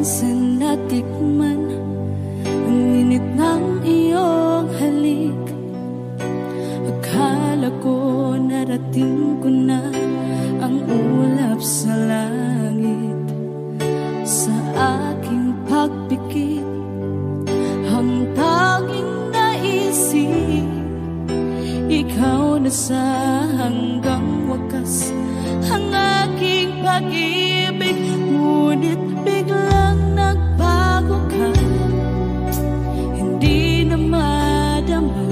minsan natikman ang init ng iyong halik. Akala ko narating ko na ang ulap sa langit. Sa aking pagpikit, ang tanging naisip, ikaw na sa hanggang wakas ang aking pag-ibig. Ngunit biglang nagbago ka, hindi na madama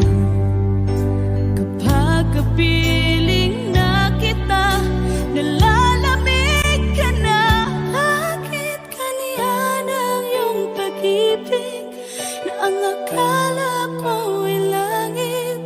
kapag kapiling na kita. Nalalamig ka na, bakit ganyan ang iyong pag-ibig na ang akala ko ay langit?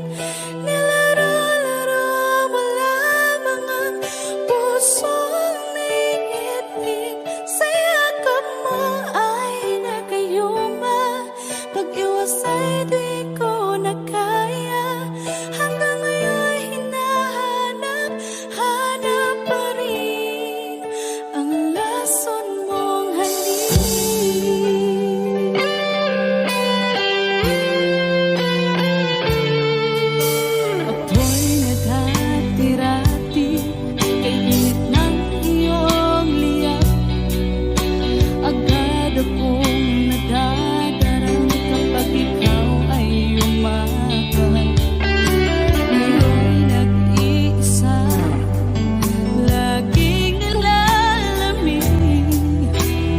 Nilaro-laro mo lamang ang pusong naiibig. Sa yakap mo ay nagayuma, pag-iwas ay di ko na kaya. Hanggang ngayon hinahanap pa rin ang lason mong halik. Ako'y nadati-rati kay init ng iyong liyak. Agad akong nadadarang kapag ikaw ay umaakay. Ngayon nag-iisa, laging nilalamig,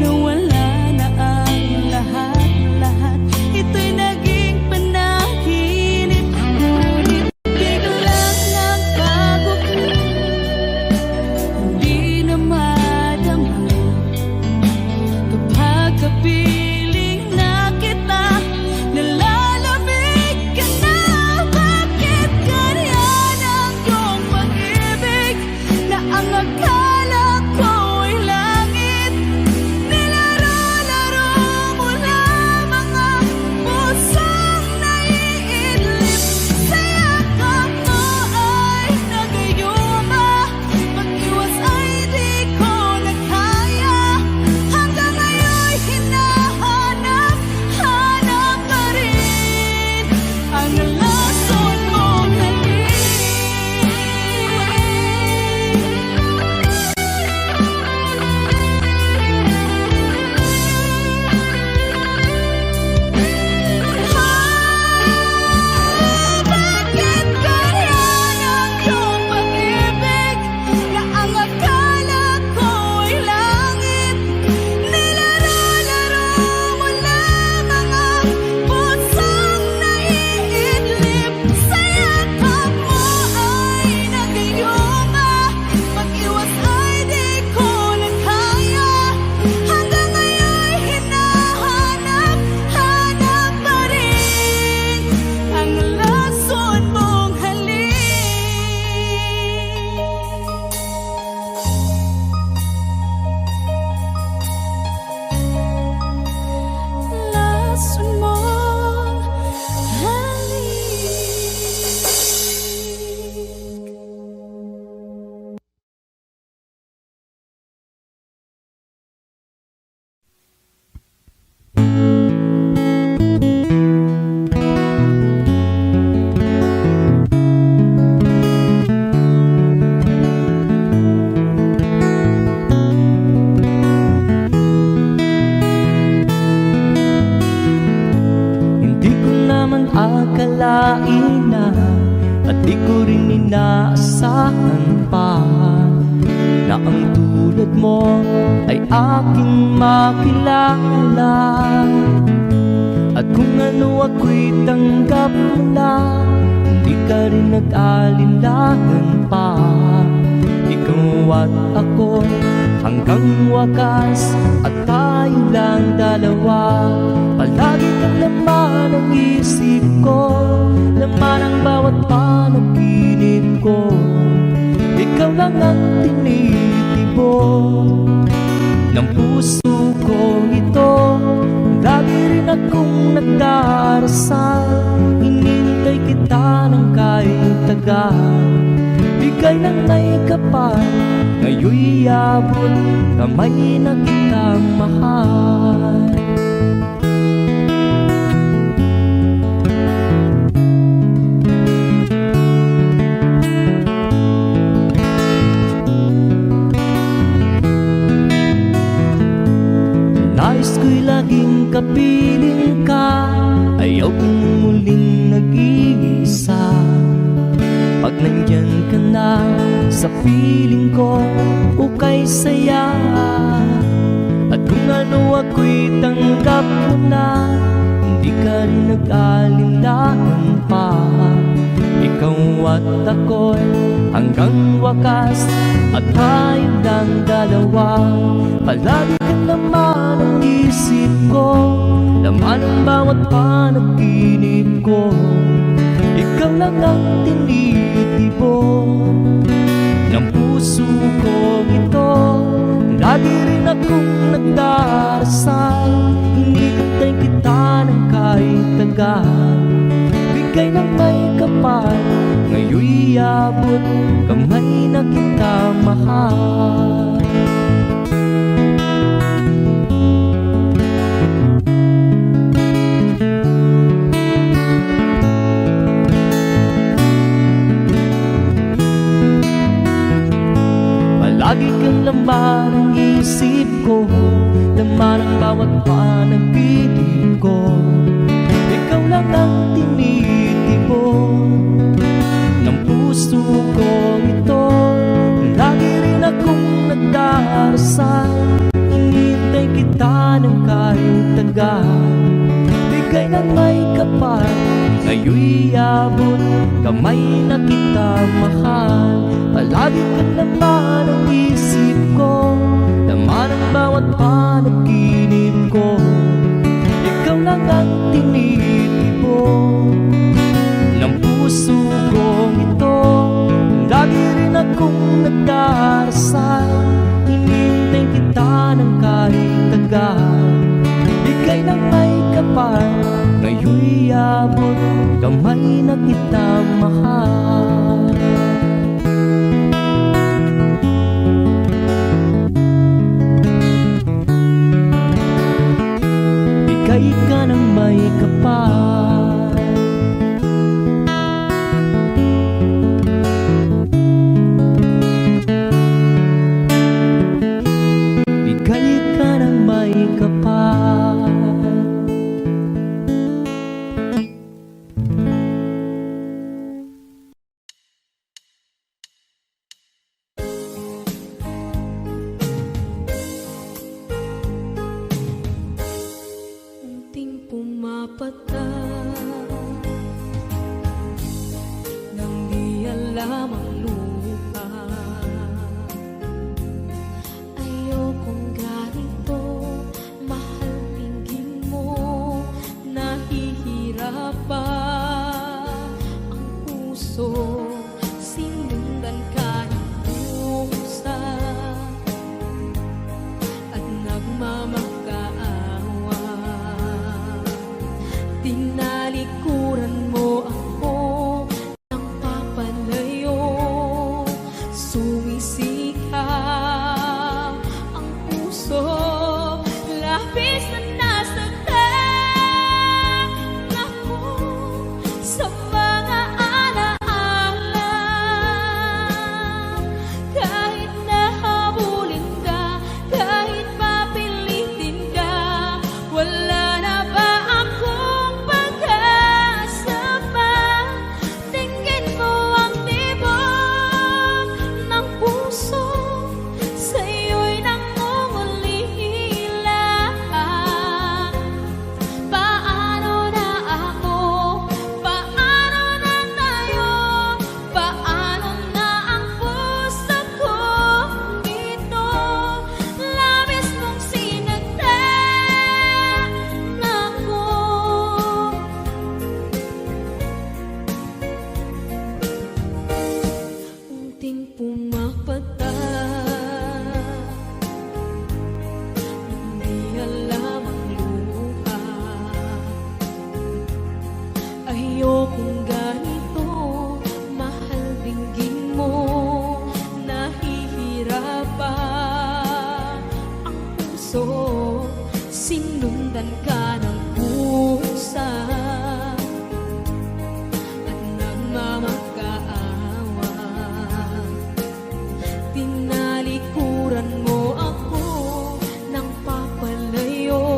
nawala na ang lahat-lahat. Ito'y naging panaginip, ngunit biglang nagbago ka, hindi na madama kapag kapiling na kita. Nalalamig ka na, bakit ganyan ang iyong pag-ibig na ang akala ko ay langit? Nilaro-laro mo lamang ang pusong naiidlip. Sa yakap mo ay nagayuma, pag-iwas ay di ko na kaya. Hanggang ngayon hinahanap pa rin ang lason mong halik. Bakit ganyan ang iyong pag-ibig na ang akala ko ay langit? Nilaro-laro mo lamang ang pusong naiidlip. Sa yakap mo ay nagayuma, pag-iwas ay di ko na kaya. Hanggang ngayon hinahanap pa rin ang lason mong halik. Lason mong halik. Hindi ko naman akalain na, at di ko rin inaasahan pa, na ang tulad mo ay aking makilala. At kung ano ako'y tanggap mo na, hindi ka rin nag-alinlangan pa. Ikaw at ako hanggang wakas, at tayo lang dalawa. Palagi kang laman ng isip ko, laman ang bawat panaginip ko. Ikaw lang ang tinitibok ng puso ko ito. Lagi rin akong nagdarasal, hinintay kita ng kahit tagal. Bigay ng may kapal ngayon'y abot kamay na kitang mahal. Nais ko'y laging kapiling ka, ayaw kong muling nag-iisa. Pag nandyan ka na sa piling ko, ukay saya. At kung ano ako'y tanggap mo na, hindi ka rin nag-alinlangan pa. Ikaw at ako'y hanggang wakas, at tayong lang dalawa. Palagi ka naman ang isip ko, laman ang bawat panaginip ko. Ikaw lang ang tinitipon ng puso ko ito. Lagi rin akong nagdarasal, hinihintay kita ng kahit tagal. Bigay ng may kapal, ngayon'y abot kamay na kita mahal. Palagi kang laman ng isip ko, laman ang bawat panaginip ko. Ikaw lang ang tinitipon ng puso ko ito. Lagi rin akong nagdarasal, hinihintay kita ng kahit tagal. Bigay ng may kapal, ngayon'y abot kamay na kita mahal. Palagi ka naman ang isip ko, laman ang bawat panaginip ko. Ikaw lang ang tinitipon ng puso kong ito. Lagi rin akong nagdarasal, hinihintay kita ng kahit tagal. Bigay ng may kapal, ngayon'y abot kamay na kita mahal. Bigay ka ng may kapal, bigay ka ng may kapal. Unting pumapata nang di alam ang lupa. Ayokong ganito, mahal tingin mo, nahihirapan ang puso. Sinundan kahit kusa at nagmamakaawa. Tinalikuran mo ako ng papalayo, sumisikap ang puso. Labis na nasaktan ako sa mga alaala. Kahit nahabulin ka, kahit papilitin ka, wala na ba akong pag-asa pa? Tingin mo ang tibok ng puso, sa'yo'y nangungulila. sinundan ka ng pusa at nagmamakaawa. Tinalikuran mo ako ng papalayo,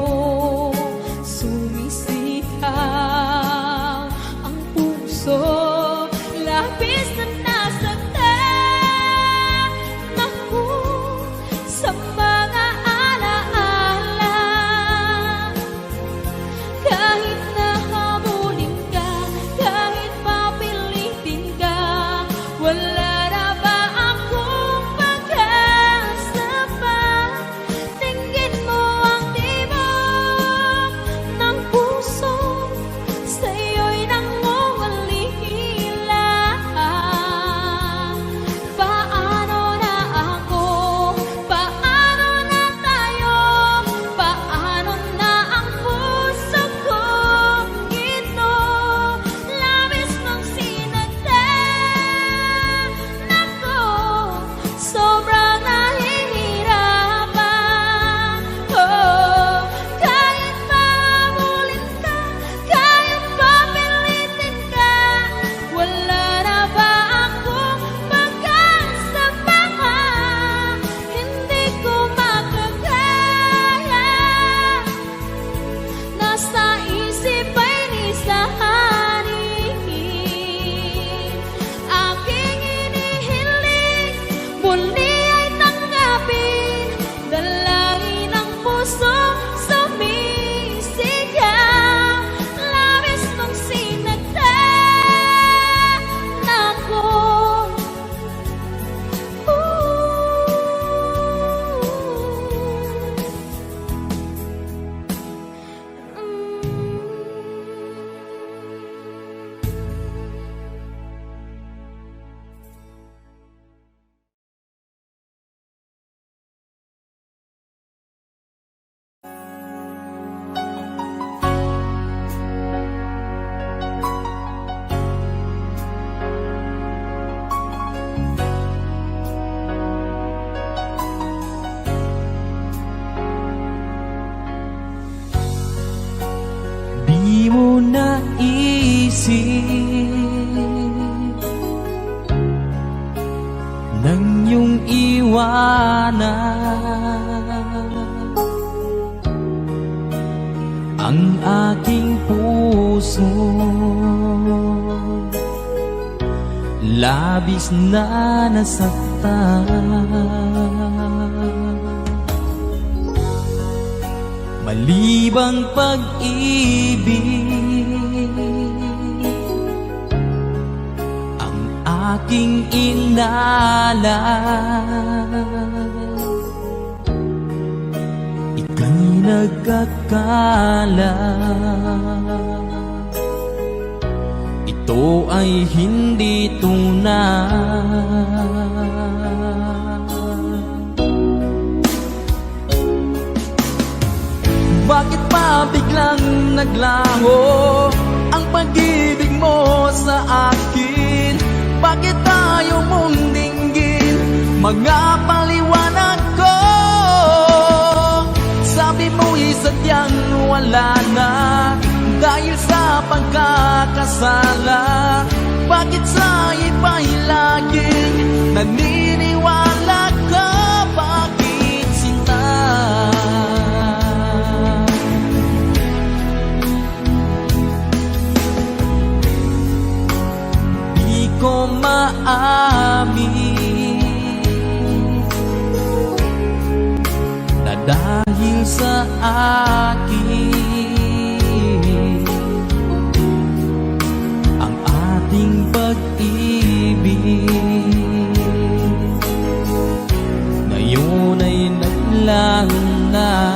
sumisitaw ang puso, labis na nasaktan ako sa mga alaala. Kahit nahabulin ka, kahit papilitin ka, wala na ba akong pag-asa pa? Tingin mo ang tibok ng puso, sa'yo'y nangungalila. Paano na ako? Paano na tayo? Paano na ang puso kong ito? Labis mong sinaktan ako, sobrang nahihirapan. Oh, kahit mahabulin ka, kahit papilitin ka, wala na ba akong pag-asa pa? Hindi ko makakaya, nasa isip ay nisahanin. Aking inihiling, muli ay tanggapin, dalangin ng puso sumisigaw. Labis mong sinaktan ako. Di mo naisip nang iyong iwanan ang aking puso, labis na nasaktan. Malibang pag-ibig ang aking inalan. Ika'y nagkakala, ito ay hindi tunay. Bakit pa biglang naglaho ang pag-ibig mo sa akin? Bakit tayo mong dinggin mga paliwanag ko? Sabi mo'y sadyang wala na dahil sa pagkakasala. Bakit sa iba'y laging naniniwala ka? Bakit sinta? Di ko maamin na dahil sa akin ang ating pag-ibig ngayon ay naglaho na.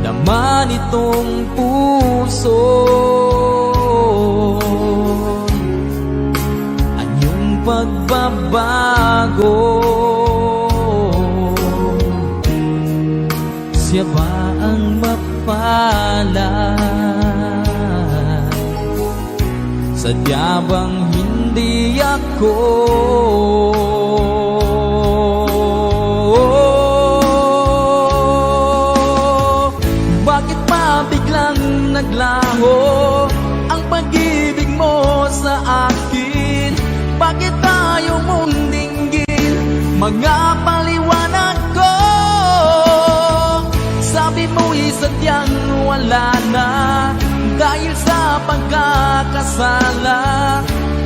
Naman itong puso anyong pagbabago, siya ba ang mapalad? Sadya bang hindi ako? wala na dahil sa pagkakasala?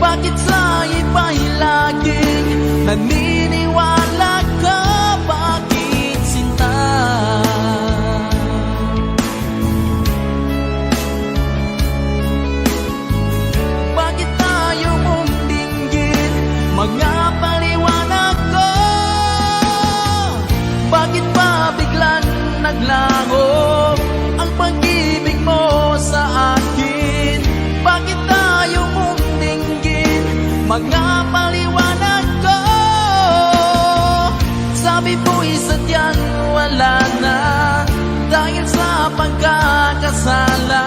Bakit sa iba'y laging naniniwala ka? Bakit sinta? Bakit tayo mong dinggin? Mga paliwanag ko. Bakit ba biglang naglaho ang pag-ibig mo sa akin? Bakit tayo mong dinggin? Mga paliwanag ko. Sabi mo'y sadyang wala na dahil sa pagkakasala.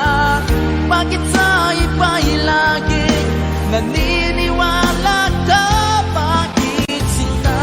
Bakit sa iba'y laging naniniwala ka? Bakit sinta?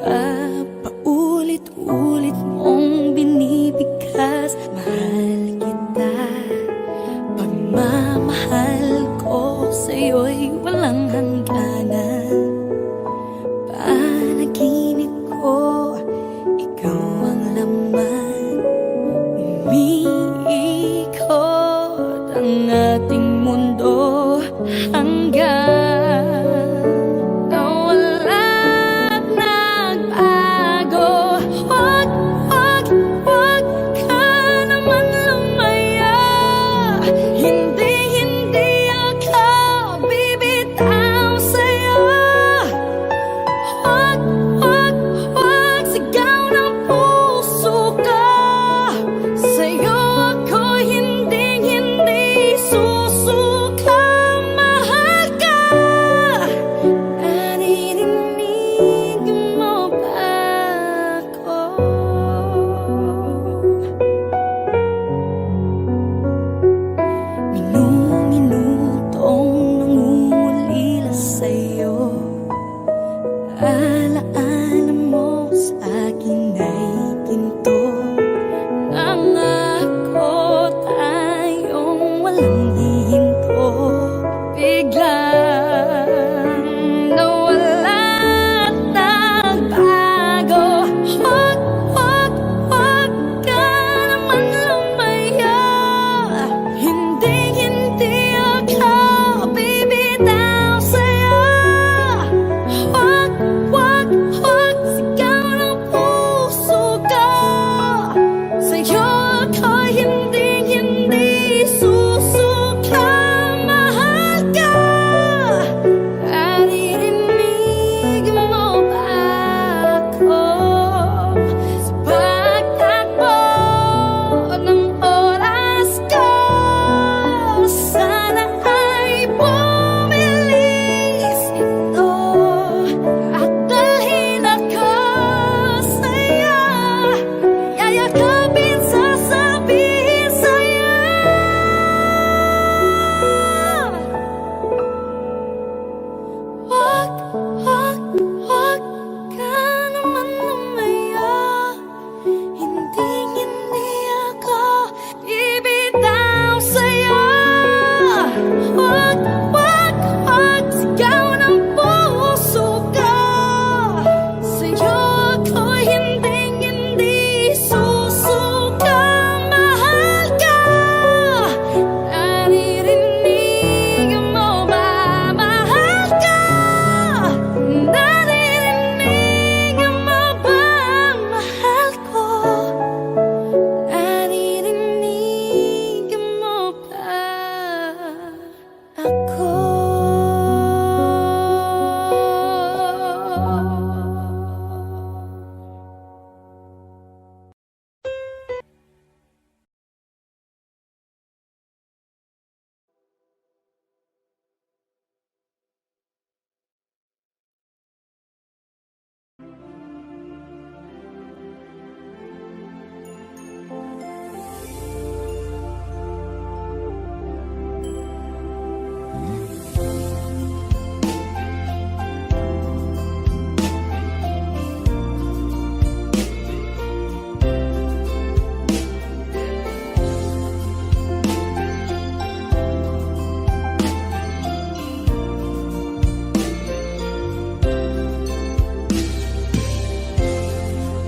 ba paulit-ulit mong binibigkas? Mahal kita, pagmamahal ko sa'yo'y walang hangganan. Panaginip ko, ikaw ang laman. Umiikot ang ating mundo hanggang nawala't nagbago. Wag ka naman lumaya. Hindi ako bibitaw sa'yo. Wag sigaw ng puso ko. Sa'yo ako hindi susuka. Mahal ka. Naririnig mo ba ako? Minutong nangungulila sa'yo. Alaala mo sa akin ay ginto. Nangako tayong walang hihinto. Biglang nawala't nagbago. Wag ka naman lumaya. Hindi ako bibitaw sa'yo. Wag sigaw ng puso ko. Sa'yo ako hindi susuka. Mahal ka. Naririnig mo ba ako? Sa pagtakbo ng oras ko, sana ay bumilis ito at dalhin ako sa'yo. Yayakapin, sasabihin sa'yo. Wag ka naman lumaya. Hindi ako bibitaw sa'yo. Wag sigaw ng puso ko. Sa'yo ako hindi susuka. Mahal ka. Naririnig mo ba? Mahal ka. Naririnig mo ba? Mahal ko. Naririnig mo ba ako?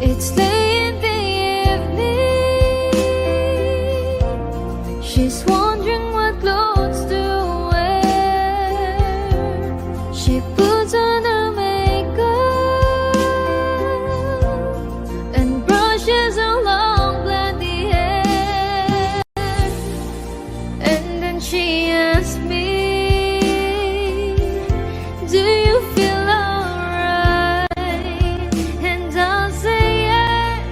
It's late in the evening. She's wondering what clothes to wear. She puts on her makeup and brushes her long blondy hair. And then she asks me, do you feel alright? And I'll say yes.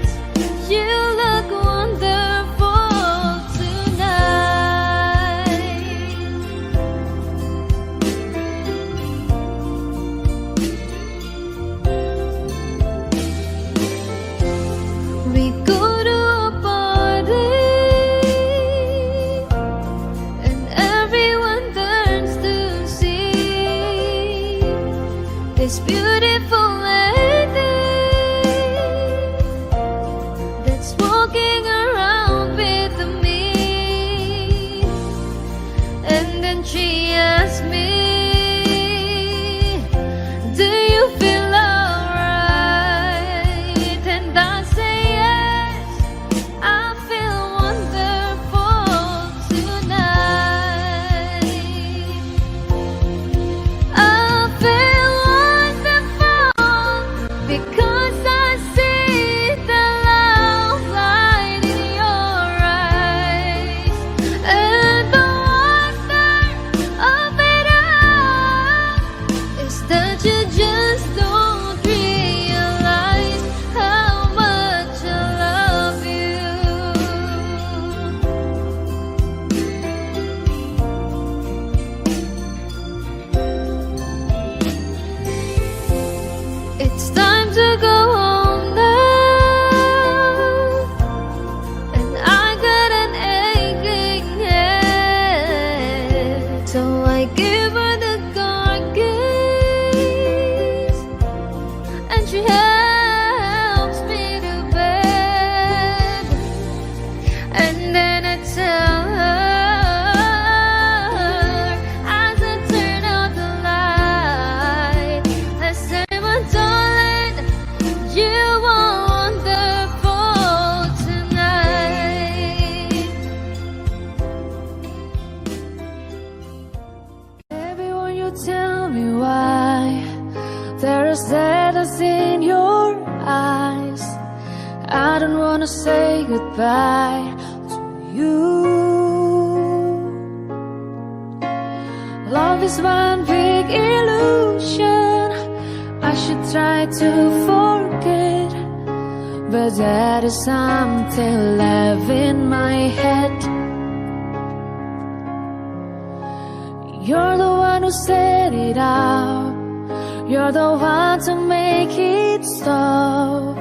wanna say goodbye to you. Love is one big illusion. I should try to forget, but there is something left in my head. You're the one who set it out. You're the one to make it stop.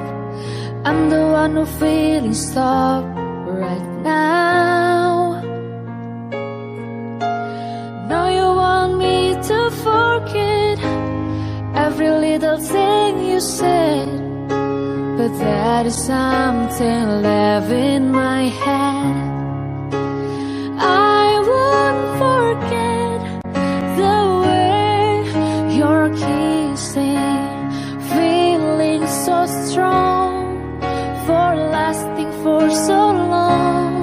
I'm the one who feeling stop right now. Now you want me to forget every little thing you said, but there is something left in my head. I won't forget the way you're kissing, feeling so strong, for lasting for so long.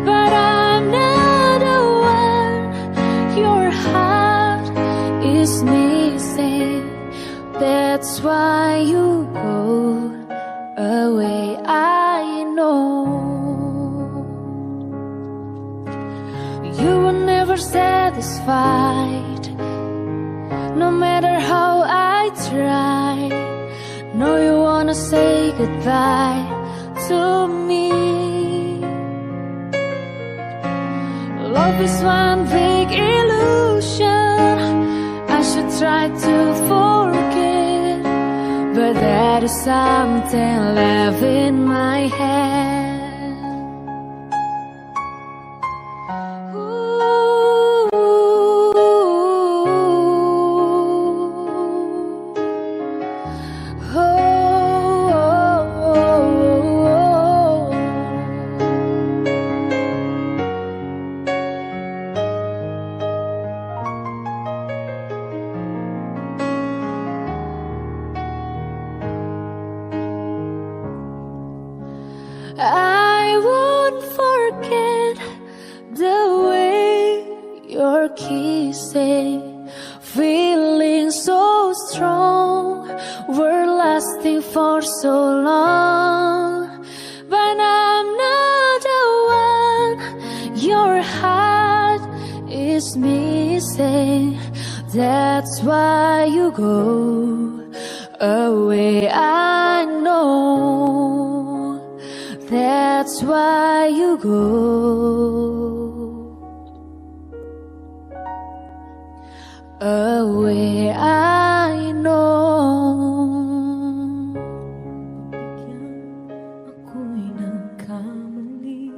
But I'm not the one your heart is missing. That's why you go away, I know. You were never satisfied, no matter how I tried. Know you wanna say goodbye to me. Love is one big illusion. I should try to forget, but there is something left in my head. I won't forget the way you're kissing, feeling so strong, we're lasting for so long. But I'm not the one your heart is missing. That's why you go away, I know. That's why you go away, I know. Ako'y nagkamali.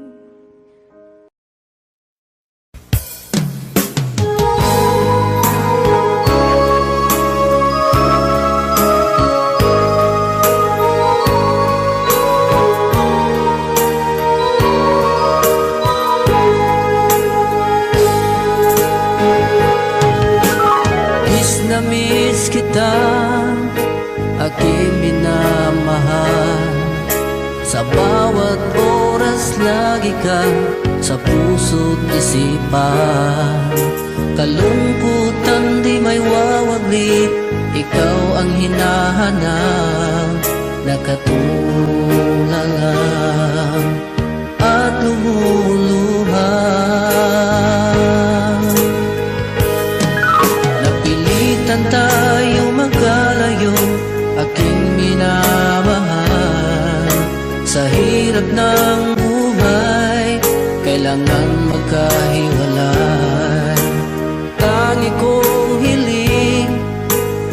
Miss kita, aking minamahal. Sa bawat oras lagi ka sa puso't isipan. Kalungkutan di may wawaglit, ikaw ang hinahanap. Nakatulala at lumuluha. Tayo magkalayo, aking minamahal. Sa hirap ng buhay, kailangan magkahiwalay. Tangi kong hiling,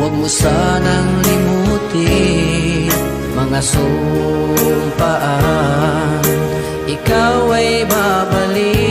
huwag mo sanang limutin mga sumpaan, ikaw ay babalik.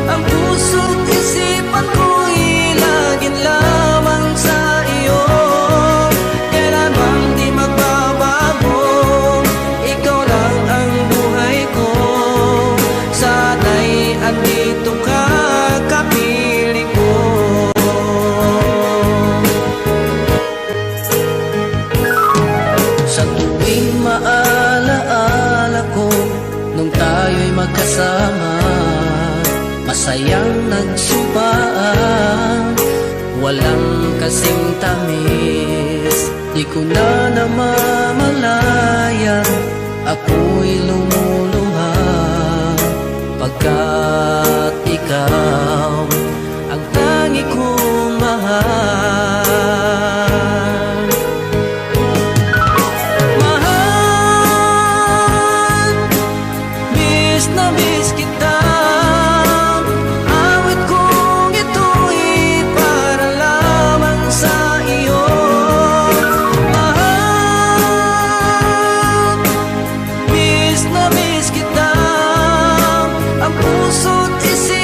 Ang puso't isipan ko'y laging lamang sa iyo. masayang nagsumpaan, walang kasing tamis. Di ko na namamalayan, ako'y lumuluha, pagkat ikaw ang tangi kong mahal. Mahal, miss na miss kita. Awit kong ito'y para lamang sa iyo. Mahal, miss na miss kita. Ang puso't isip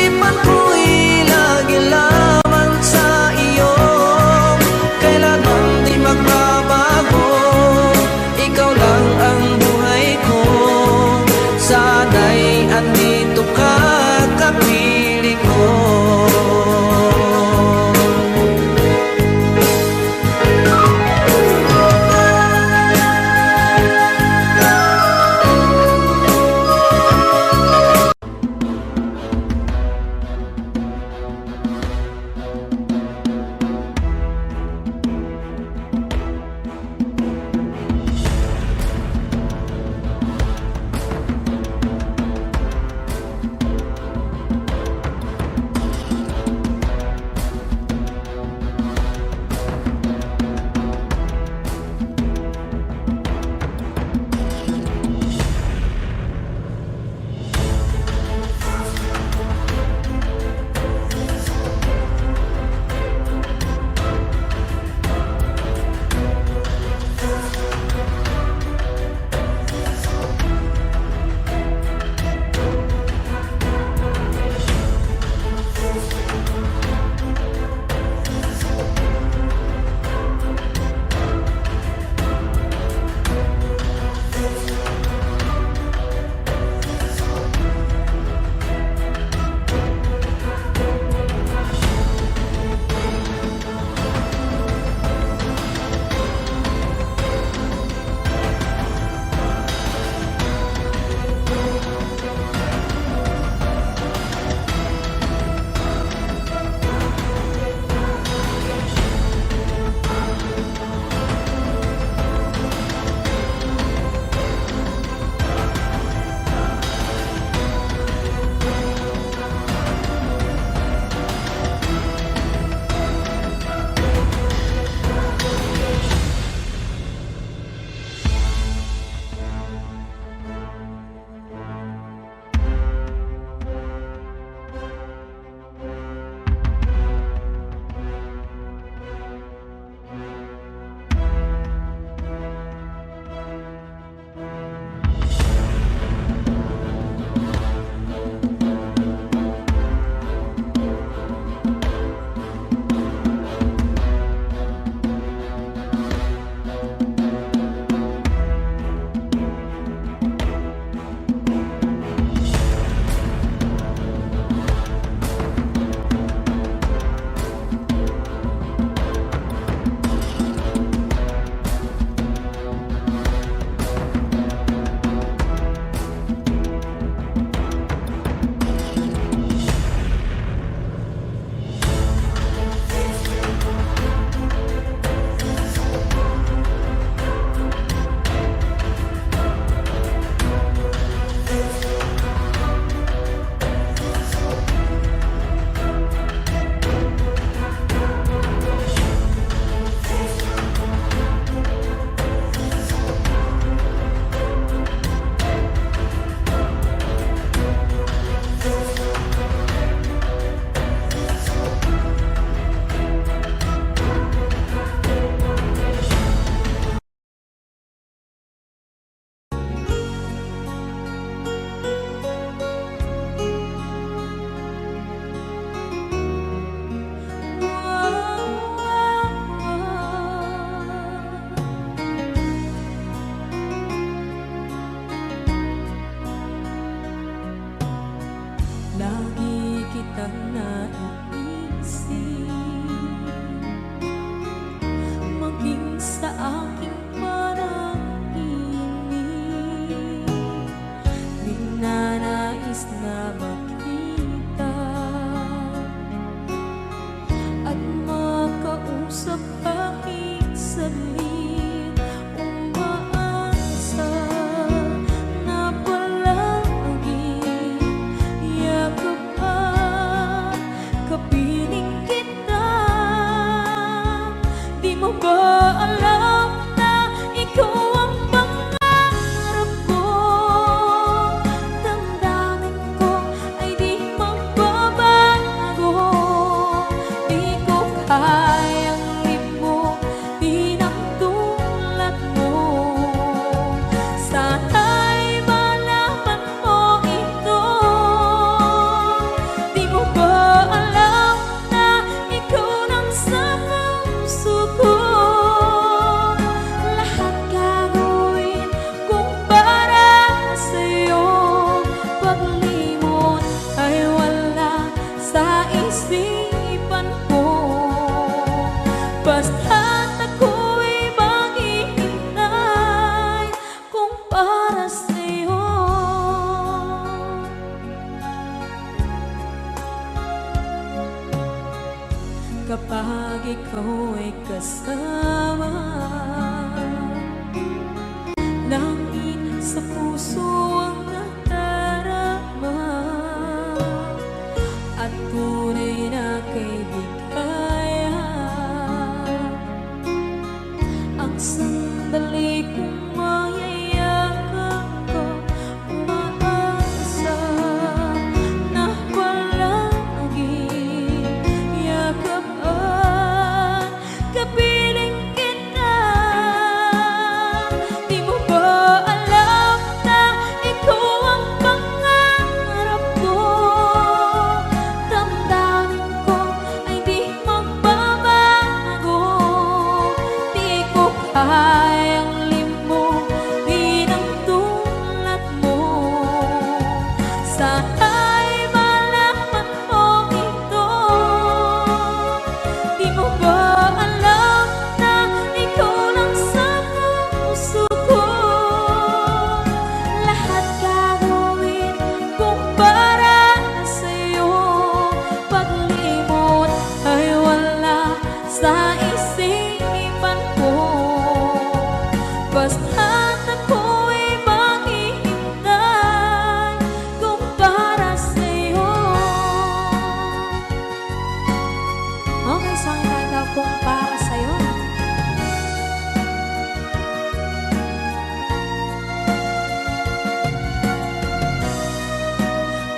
kapag ikaw ay kasama. Langit sa puso ang nadarama at tunay na kaibigan. Ang sandali kong mayayakap ko, umaasa na palaging yakap at kapiling kita. Di mo ba alam na ikaw ang pangarap ko? Damdamin ko ay di magbabago. Di ko kayang limutin ang tulad mo. Sana'y malaman mo ito. Di mo ba alam na ikaw lang sa puso ko? Lahat gagawin kung para sa'yo. Paglimot ay wala sa isipan ko. Basta't ako'y maghihintay kung para sa'yo. Okay, saan kanta kung para sa'yo?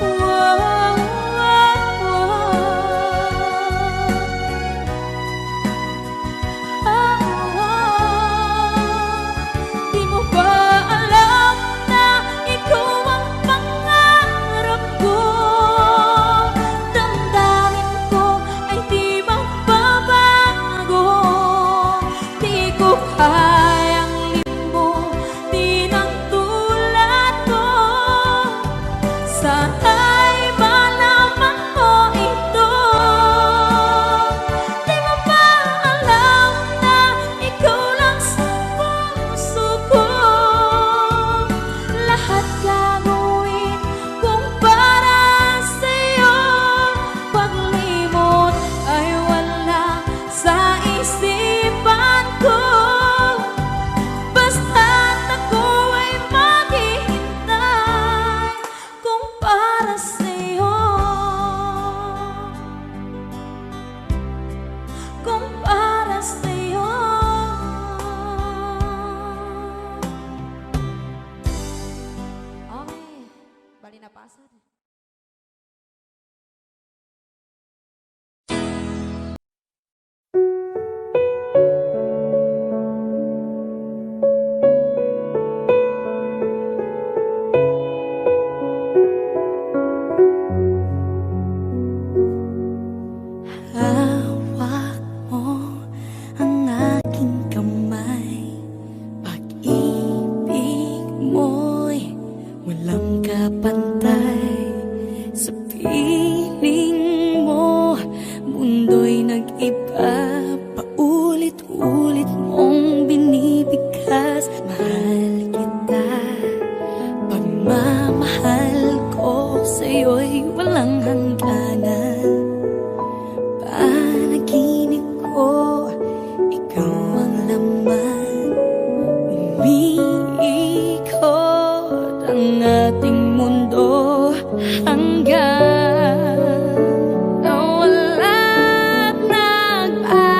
Wow, wow, Di mo ba alam na ikaw ang pangarap ko? Damdamin ko ay di magbabago. Di ko kayang limutin ang tulad mo. Sana'y malaman mo ito. Di mo ba alam na ikaw lang sa puso ko? Lahat gagawin kung para sa'yo. Paglimot ay wala sa isipan ko. Basta't ako ay maghihintay kung para sa'yo. Kung para sa'yo. Okay, bali na pasan. Hawak mo ang aking kamay. Pag-ibig mo'y walang kapantay. Sa piling mo, mundo'y nag-iba. Paulit-ulit mong binibigkas. Mahal kita. Pagmamahal ko sa'yo'y walang hangganan. Panaginip ko, ikaw ang laman. Umiikot ang ating mundo hanggang nawala at nagbago.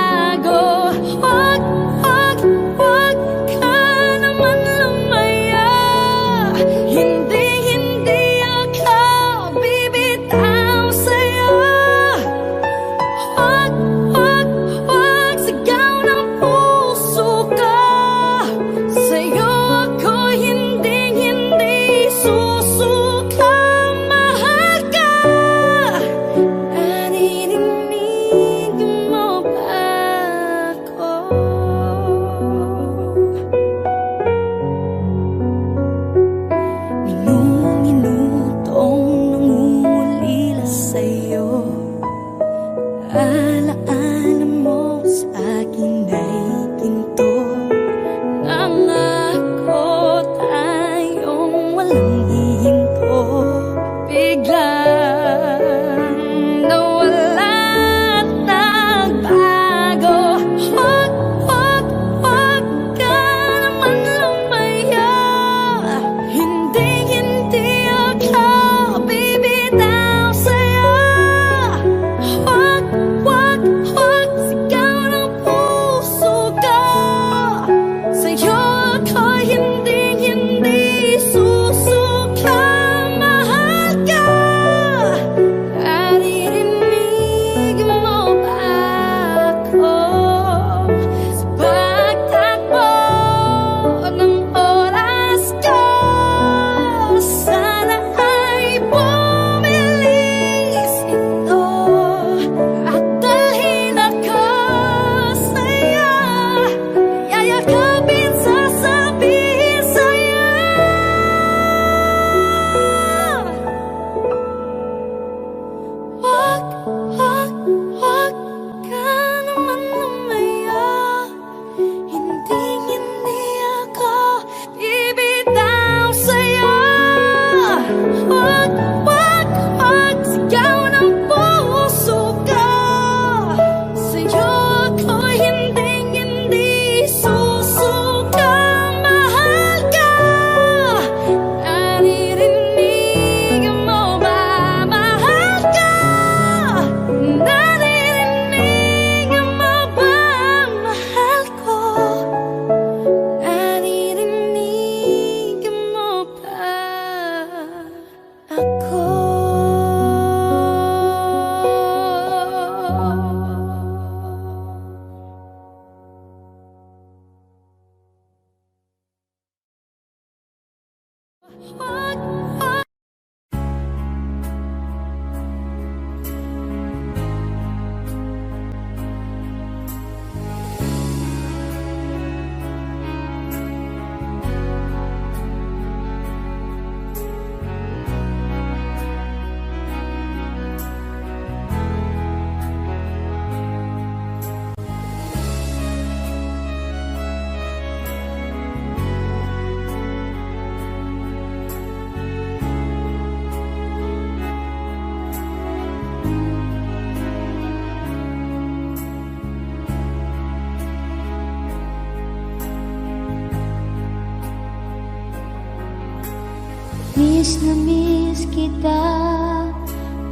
na miss kita,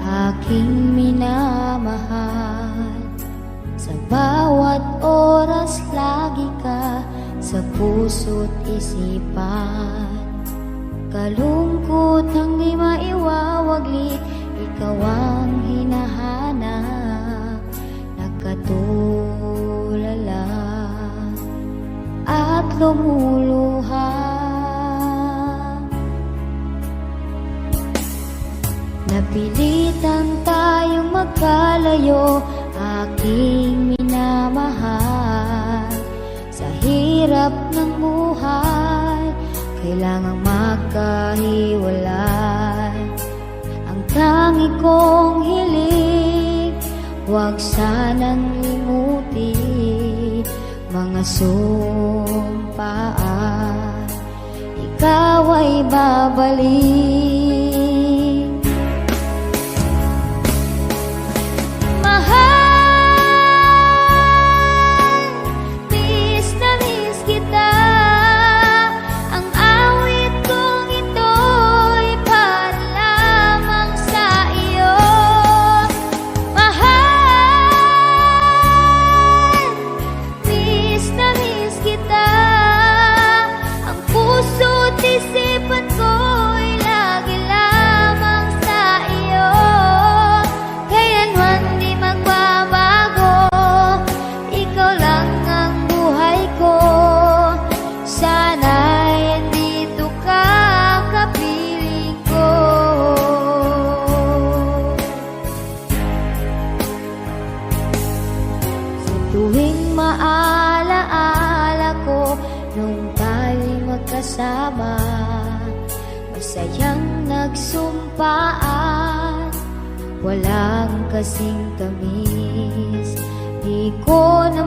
aking minamahal. Sa bawat oras lagi ka sa puso't isipan. Kalungkot ang di maiwawaglit, ikaw ang hinahanap. Nakatulala at lumuluha. Napilitan tayong magkalayo, aking minamahal. Sa hirap ng buhay, kailangang magkahiwalay. Ang tangi kong hiling, huwag sanang limutin mga sumpaan, ikaw ay babalik. Mahal, miss na miss kita. Ang awit kong ito'y para lamang sa iyo. Mahal, miss na miss kita. Ang puso't isipan ko'y lagi lamang sa iyo. Kailanman di magbabago, ikaw lang ang buhay ko. Sana'y andito ka, kapiling ko. Sa tuwing maalaala ko nung tayo'y magkasama, masayang nagsumpaan, walang kasing tamis. Di ko na